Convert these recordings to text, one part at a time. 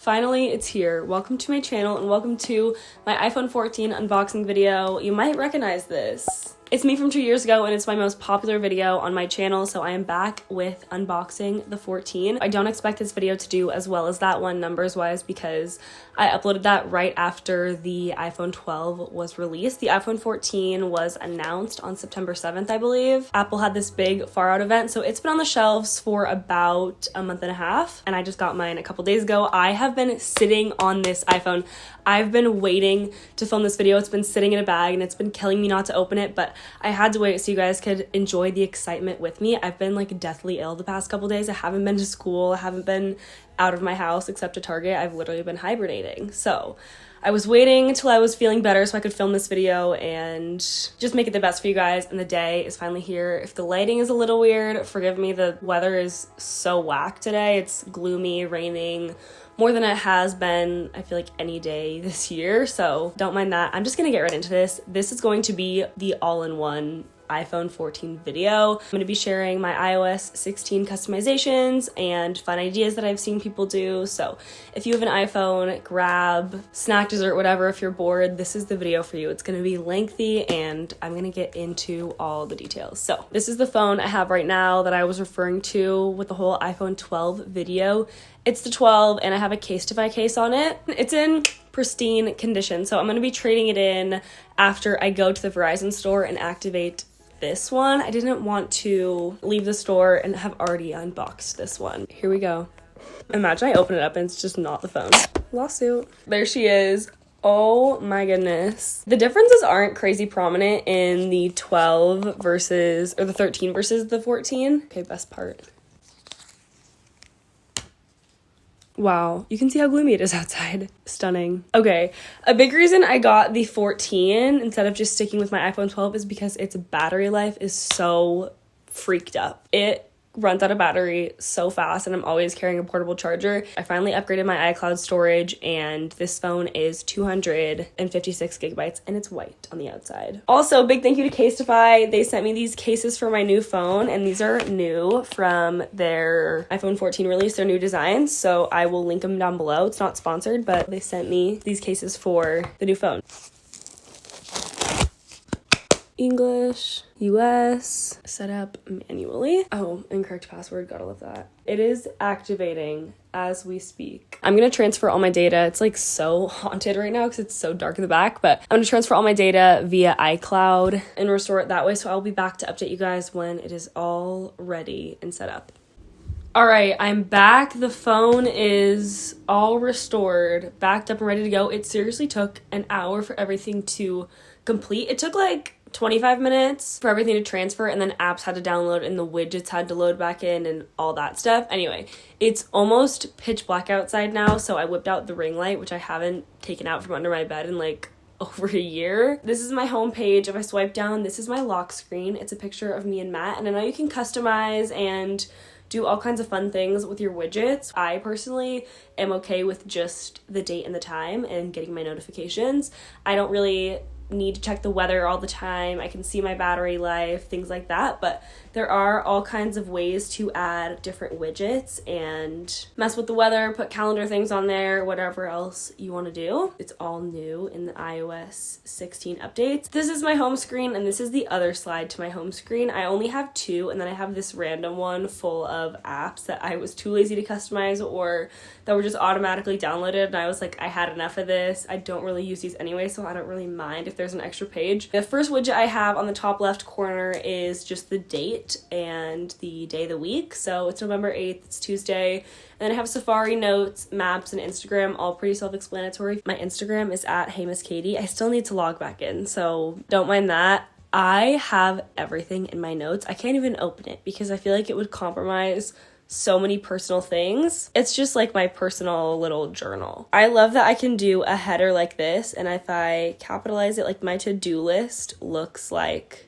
Finally, it's here. Welcome to my channel and welcome to my iPhone 14 unboxing video. You might recognize this. It's me from 2 years ago and it's my most popular video on my channel, so I am back with unboxing the 14. I don't expect this video to do as well as that one numbers wise because I uploaded that right after the iPhone 12 was released. The iPhone 14 was announced on September 7th, I believe. Apple had this big far out event, so it's been on the shelves for about a month and a half and I just got mine a couple days ago. I have been sitting on this iPhone. I've been waiting to film this video. It's been sitting in a bag and it's been killing me not to open it, but I had to wait so you guys could enjoy the excitement with me. I've been like deathly ill the past couple days. I haven't been to school. I haven't been out of my house except to Target. I've literally been hibernating. So I was waiting until I was feeling better so I could film this video and just make it the best for you guys. And the day is finally here. If the lighting is a little weird, forgive me. The weather is so whack today. It's gloomy, raining, more than it has been, I feel like, any day this year, so don't mind that. I'm just gonna get right into this. This is going to be the all-in-one iPhone 14 video. I'm going to be sharing my iOS 16 customizations and fun ideas that I've seen people do. So if you have an iPhone, grab snack, dessert, whatever. If you're bored, this is the video for you. It's going to be lengthy and I'm going to get into all the details. So this is the phone I have right now that I was referring to with the whole iPhone 12 video. It's the 12 and I have a Casetify case on it. It's in pristine condition, so I'm going to be trading it in after I go to the Verizon store and activate this one. I didn't want to leave the store and have already unboxed this one. Here we go. Imagine I open it up and it's just not the phone. Lawsuit. There she is. Oh my goodness. The differences aren't crazy prominent in the 12 versus, or the 13 versus the 14. Okay, best part. Wow, you can see how gloomy it is outside. Stunning. Okay, a big reason I got the 14 instead of just sticking with my iPhone 12 is because its battery life is so freaked up. It runs out of battery so fast and I'm always carrying a portable charger. I finally upgraded my iCloud storage and this phone is 256 gigabytes and it's white on the outside. Also, big thank you to Casetify. They sent me these cases for my new phone and these are new from their iPhone 14 release, their new designs. So I will link them down below. It's not sponsored, but they sent me these cases for the new phone. English, US, set up manually. Oh, incorrect password, gotta love that. It is activating as we speak. I'm gonna transfer all my data. It's like so haunted right now because it's so dark in the back, but I'm gonna transfer all my data via iCloud and restore it that way. So I'll be back to update you guys when it is all ready and set up. All right, I'm back. The phone is all restored, backed up and ready to go. It seriously took an hour for everything to complete. It took like 25 minutes for everything to transfer and then apps had to download and the widgets had to load back in and all that stuff. Anyway, it's almost pitch black outside now, so I whipped out the ring light, which I haven't taken out from under my bed in like over a year. This is my home page. If I swipe down, this is my lock screen. It's a picture of me and Matt, and I know you can customize and do all kinds of fun things with your widgets. I personally am okay with just the date and the time and getting my notifications. I don't really need to check the weather all the time. I can see my battery life, things like that, but there are all kinds of ways to add different widgets and mess with the weather, put calendar things on there, whatever else you want to do. It's all new in the iOS 16 updates. This is my home screen and this is the other slide to my home screen. I only have two and then I have this random one full of apps that I was too lazy to customize or that were just automatically downloaded and I was like, I had enough of this. I don't really use these anyway, so I don't really mind if there's an extra page. The first widget I have on the top left corner is just the date and the day of the week. So it's November 8th, it's Tuesday. And then I have Safari, Notes, Maps, and Instagram, all pretty self-explanatory. My Instagram is at HeyMissKatie. I still need to log back in, so don't mind that. I have everything in my notes. I can't even open it because I feel like it would compromise so many personal things. It's just like my personal little journal. I love that I can do a header like this, and if I capitalize it, like my to-do list looks like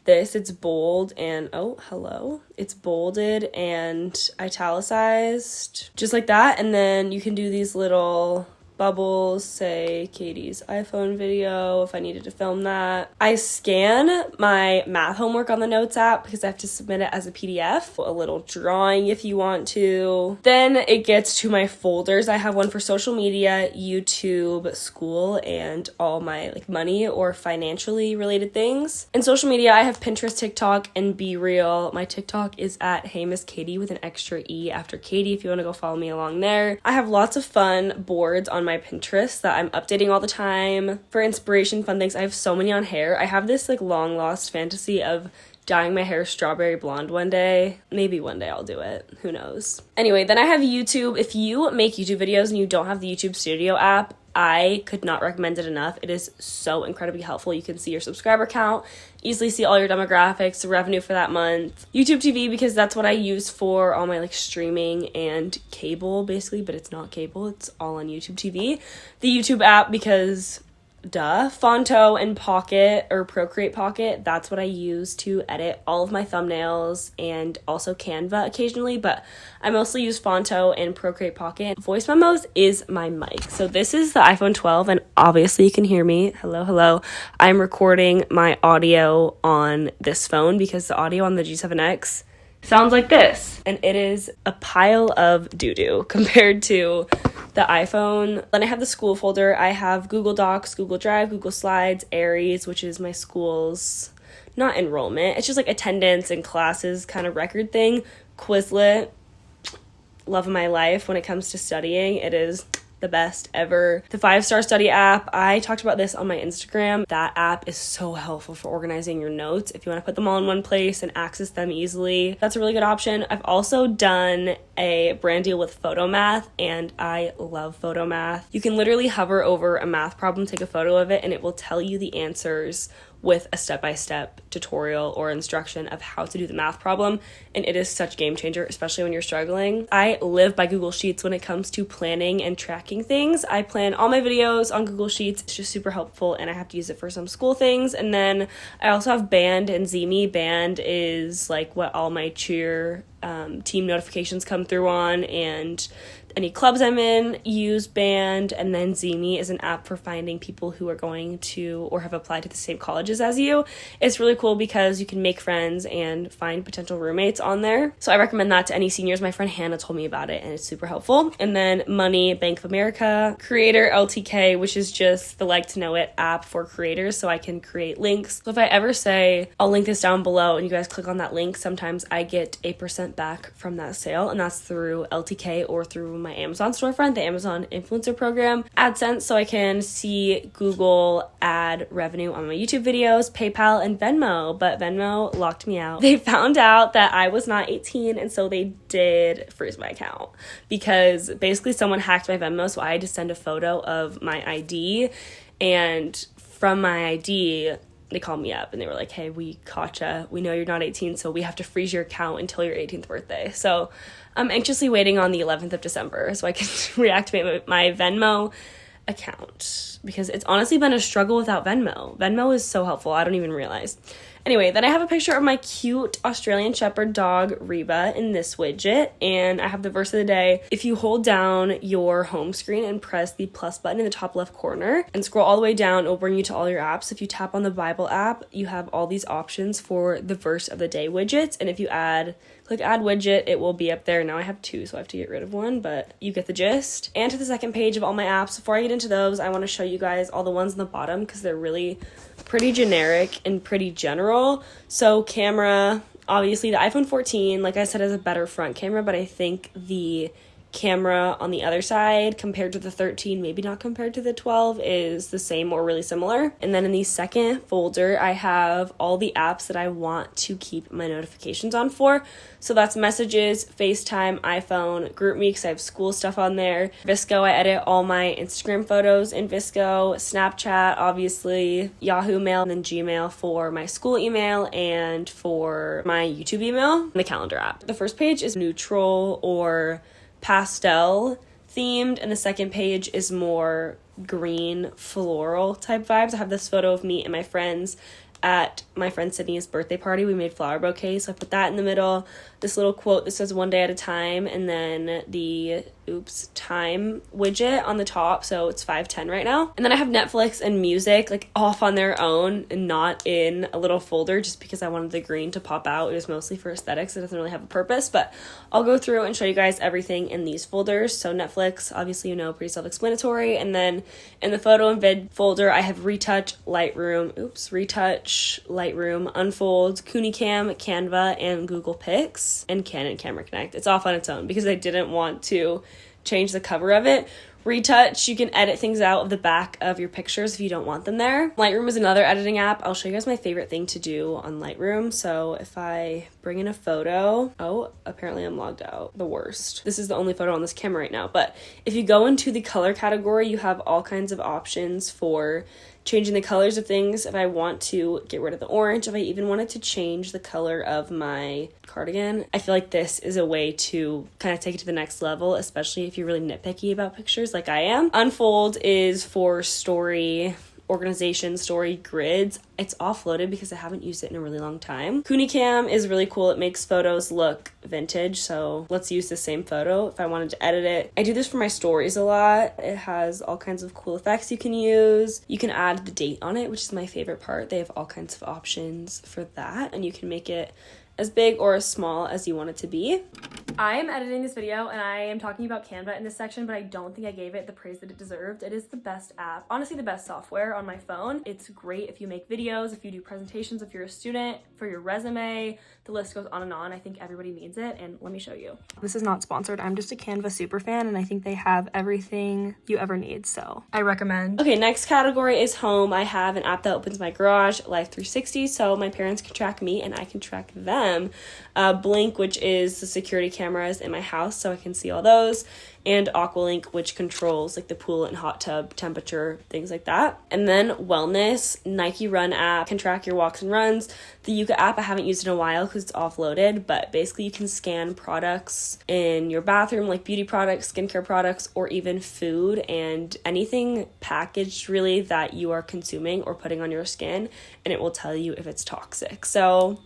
this. It's bold and oh hello, it's bolded and italicized just like that, and then you can do these little bubbles, say Katie's iPhone video if I needed to film that. I scan my math homework on the Notes app because I have to submit it as a PDF, a little drawing if you want to. Then it gets to my folders. I have one for social media, YouTube, school, and all my like money or financially related things. In social media, I have Pinterest, TikTok, and Be Real. My TikTok is at Hey Miss Katie with an extra E after Katie if you want to go follow me along there. I have lots of fun boards on my Pinterest that I'm updating all the time for inspiration, fun things. I have so many on hair. I have this like long lost fantasy of dyeing my hair strawberry blonde one day. Maybe one day I'll do it. Who knows? Anyway, then I have YouTube. If you make YouTube videos and you don't have the YouTube Studio app, I could not recommend it enough. It is so incredibly helpful. You can see your subscriber count, easily see all your demographics, the revenue for that month. YouTube TV, because that's what I use for all my like streaming and cable basically, but it's not cable. It's all on YouTube TV. The YouTube app because duh. Fonto and Pocket or Procreate Pocket, that's what I use to edit all of my thumbnails, and also Canva occasionally, but I mostly use Fonto and Procreate Pocket. Voice memos is my mic. So this is the iPhone 12 and obviously you can hear me. Hello. I'm recording my audio on this phone because the audio on the G7X sounds like this, and it is a pile of doo-doo compared to the iPhone. Then I have the school folder. I have Google Docs, Google Drive, Google Slides, Aries, which is my school's, not enrollment, it's just like attendance and classes kind of record thing. Quizlet, love of my life when it comes to studying. It is the best ever. The 5-Star Study app, I talked about this on my Instagram. That app is so helpful for organizing your notes if you want to put them all in one place and access them easily. That's a really good option. I've also done a brand deal with Photomath, and I love Photomath. You can literally hover over a math problem, take a photo of it, and it will tell you the answers with a step-by-step tutorial or instruction of how to do the math problem, and it is such a game changer, especially when you're struggling. I live by Google Sheets when it comes to planning and tracking things. I plan all my videos on Google Sheets. It's just super helpful, and I have to use it for some school things. And then I also have Band and Zeme. Band is like what all my cheer team notifications come through on, and any clubs I'm in use Band. And then Zeme is an app for finding people who are going to or have applied to the same colleges as you. It's really cool because you can make friends and find potential roommates on there. So I recommend that to any seniors. My friend Hannah told me about it and it's super helpful. And then Money, Bank of America, Creator LTK, which is just the Like to Know It app for creators, so I can create links. So if I ever say I'll link this down below and you guys click on that link, sometimes I get 8% back from that sale, and that's through LTK or through my Amazon storefront, the Amazon influencer program, AdSense, so I can see Google ad revenue on my YouTube videos, PayPal, and Venmo. But Venmo locked me out. They found out that I was not 18, and so they did freeze my account because basically someone hacked my Venmo, so I had to send a photo of my ID, and from my ID they called me up and they were like, hey, we caught ya. We know you're not 18, so we have to freeze your account until your 18th birthday. So I'm anxiously waiting on the 11th of December so I can reactivate my Venmo account because it's honestly been a struggle without Venmo. Venmo is so helpful. I don't even realize. Anyway, then I have a picture of my cute Australian Shepherd dog, Reba, in this widget, and I have the verse of the day. If you hold down your home screen and press the plus button in the top left corner and scroll all the way down, it'll bring you to all your apps. If you tap on the Bible app, you have all these options for the verse of the day widgets, and if you click add widget, it will be up there. Now I have 2, so I have to get rid of one, but you get the gist. And to the second page of all my apps. Before I get into those, I want to show you guys all the ones on the bottom because they're really pretty generic and pretty general. So camera, obviously the iPhone 14, like I said, has a better front camera, but I think the camera on the other side compared to the 13, maybe not compared to the 12, is the same or really similar. And then in the second folder, I have all the apps that I want to keep my notifications on for. So that's Messages, FaceTime, iPhone, GroupMe, because I have school stuff on there. VSCO, I edit all my Instagram photos in VSCO. Snapchat, obviously. Yahoo Mail, and then Gmail for my school email and for my YouTube email. And the calendar app. The first page is neutral or pastel themed, and the second page is more green floral type vibes. I have this photo of me and my friends at my friend Sydney's birthday party. We made flower bouquets, so I put that in the middle. This little quote that says one day at a time, and then the time widget on the top, so it's 5:10 right now. And then I have Netflix and music like off on their own and not in a little folder just because I wanted the green to pop out. It was mostly for aesthetics. It doesn't really have a purpose, but I'll go through and show you guys everything in these folders. So Netflix, obviously, you know, pretty self-explanatory. And then in the photo and vid folder, I have Retouch, Lightroom, Unfold, CooneyCam, Canva, and Google Pics, and Canon Camera Connect. It's off on its own because I didn't want to change the cover of it. Retouch, you can edit things out of the back of your pictures if you don't want them there. Lightroom is another editing app. I'll show you guys my favorite thing to do on Lightroom. So if I bring in a photo, apparently I'm logged out. The worst. This is the only photo on this camera right now. But if you go into the color category, you have all kinds of options for changing the colors of things. If I want to get rid of the orange, if I even wanted to change the color of my cardigan, I feel like this is a way to kind of take it to the next level, especially if you're really nitpicky about pictures like I am. Unfold is for story organization, story grids. It's offloaded because I haven't used it in a really long time. CooneyCam is really cool. It makes photos look vintage, so let's use the same photo if I wanted to edit it. I do this for my stories a lot. It has all kinds of cool effects you can use. You can add the date on it, which is my favorite part. They have all kinds of options for that, and you can make it as big or as small as you want it to be. I am editing this video and I am talking about Canva in this section, but I don't think I gave it the praise that it deserved. It is the best app, honestly the best software on my phone. It's great if you make videos, if you do presentations, if you're a student, for your resume, the list goes on and on. I think everybody needs it, and let me show you. This is not sponsored. I'm just a Canva super fan, and I think they have everything you ever need, so I recommend. Okay, next category is home. I have an app that opens my garage, Life 360, so my parents can track me and I can track them. Blink, which is the security cameras in my house, so I can see all those, and Aqualink, which controls like the pool and hot tub temperature, things like that. And then wellness, Nike Run app can track your walks and runs. The Yuka app, I haven't used in a while because it's offloaded, but basically you can scan products in your bathroom, like beauty products, skincare products, or even food and anything packaged really that you are consuming or putting on your skin, and it will tell you if it's toxic. So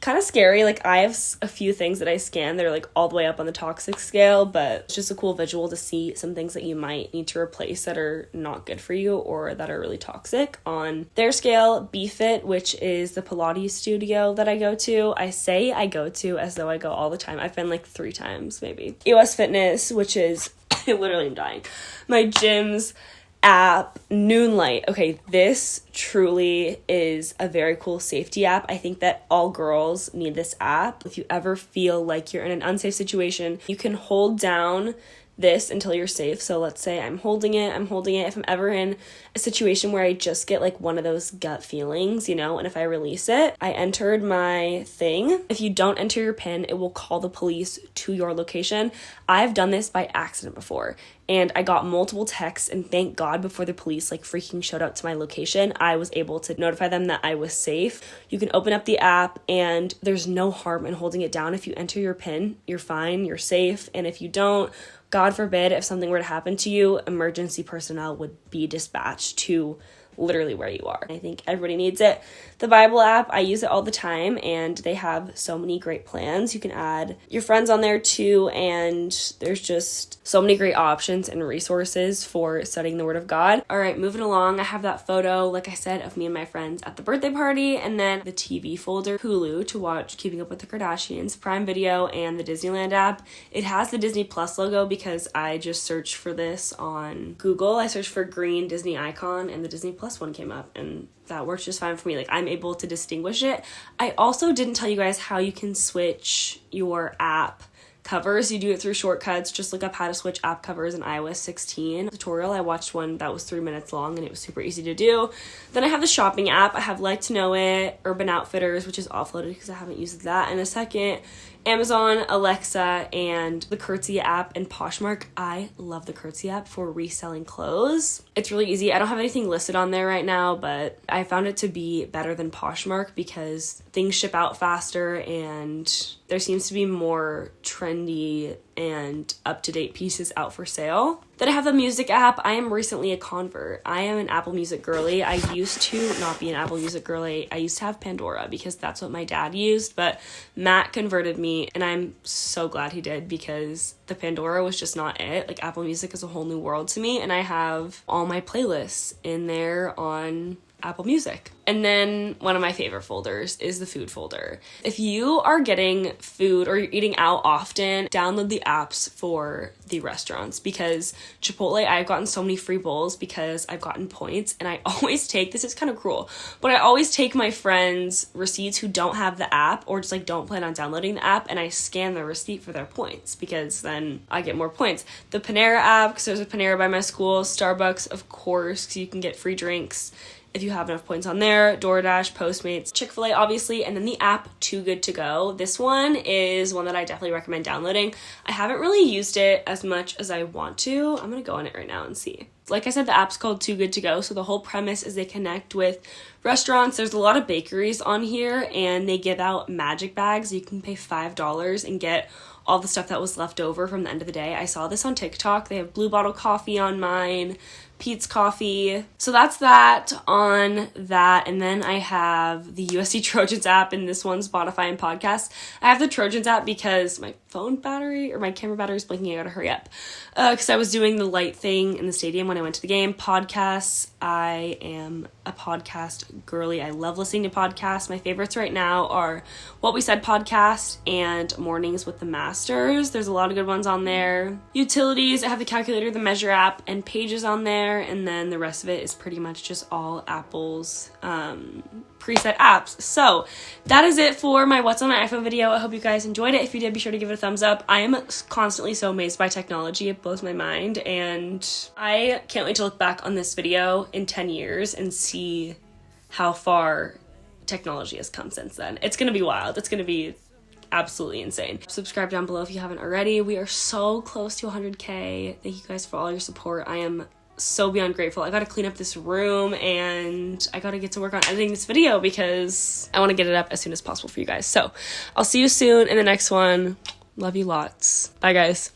kind of scary. Like, I have a few things that I scan that are like all the way up on the toxic scale, but it's just a cool visual to see some things that you might need to replace that are not good for you or that are really toxic on their scale. BFit, which is the Pilates studio that I go to. I say I go to as though I go all the time. I've been like 3 times maybe. EOS Fitness, which is I literally am dying. My gym's app, Noonlight. Okay, this truly is a very cool safety app. I think that all girls need this app. If you ever feel like you're in an unsafe situation, you can hold down this until you're safe. So let's say I'm holding it. If I'm ever in a situation where I just get like one of those gut feelings, you know, and if I release it, I entered my thing. If you don't enter your PIN, it will call the police to your location. I've done this by accident before, and I got multiple texts, and thank God before the police like freaking showed up to my location, I was able to notify them that I was safe. You can open up the app, and there's no harm in holding it down. If you enter your PIN, you're fine, you're safe. And if you don't, God forbid, if something were to happen to you, emergency personnel would be dispatched to literally where you are. I think everybody needs it. The Bible app, I use it all the time, and they have so many great plans. You can add your friends on there too, and there's just so many great options and resources for studying the Word of God. All right, moving along, I have that photo, like I said, of me and my friends at the birthday party, and then the TV folder, Hulu to watch Keeping Up with the Kardashians, Prime Video, and the Disneyland app. It has the Disney Plus logo because I just searched for this on Google. I searched for green Disney icon, and the Disney Plus one came up, and that works just fine for me. Like, I'm able to distinguish it. I also didn't tell you guys how you can switch your app covers. You do it through shortcuts. Just look up how to switch app covers in iOS 16 tutorial. I watched one that was 3 minutes long, and it was super easy to do. Then I have the shopping app. I have Like to Know It, Urban Outfitters, which is offloaded because I haven't used that in a second, Amazon, Alexa, and the Curtsy app and Poshmark. I love the Curtsy app for reselling clothes. It's really easy. I don't have anything listed on there right now, but I found it to be better than Poshmark because things ship out faster, and there seems to be more trendy and up-to-date pieces out for sale. Then I have the music app. I am recently a convert. I am an Apple Music girly. I used to not be an Apple Music girly. I used to have Pandora because that's what my dad used, but Matt converted me me, and I'm so glad he did, because the Pandora was just not it. Like, Apple Music is a whole new world to me, and I have all my playlists in there on Apple Music. And then one of my favorite folders is the food folder. If you are getting food or you're eating out often, download the apps for the restaurants, because Chipotle, I've gotten so many free bowls because I've gotten points, and I always take, this is kind of cruel, but I always take my friends' receipts who don't have the app or just like don't plan on downloading the app, and I scan the receipt for their points, because then I get more points. The Panera app, because there's a Panera by my school, Starbucks, of course, because you can get free drinks if you have enough points on there, DoorDash, Postmates, Chick-fil-A, obviously, and then the app Too Good To Go. This one is one that I definitely recommend downloading. I haven't really used it as much as I want to. I'm gonna go on it right now and see. Like I said, the app's called Too Good To Go, so the whole premise is they connect with restaurants. There's a lot of bakeries on here, and they give out magic bags. You can pay $5 and get all the stuff that was left over from the end of the day. I saw this on TikTok. They have Blue Bottle Coffee on mine, Pete's Coffee. So that's that on that. And then I have the USD Trojans app, and this one, Spotify and podcasts. I have the Trojans app because my phone battery or my camera battery is blinking. I gotta hurry up. Because I was doing the light thing in the stadium when I went to the game. Podcasts, I am a podcast girly. I love listening to podcasts. My favorites right now are What We Said podcast and Mornings with the Masters. There's a lot of good ones on there. Utilities, I have the calculator, the measure app, and pages on there. And then the rest of it is pretty much just all Apple's preset apps. So that is it for my What's on My iPhone video. I hope you guys enjoyed it. If you did, be sure to give it a thumbs up. I am constantly so amazed by technology. It blows my mind, and I can't wait to look back on this video in 10 years and see how far technology has come since then. It's gonna be wild. It's gonna be absolutely insane. Subscribe down below if you haven't already. We are so close to 100K. Thank you guys for all your support. I am so beyond grateful. I gotta clean up this room, and I gotta get to work on editing this video because I want to get it up as soon as possible for you guys. So I'll see you soon in the next one. Love you lots. Bye, guys.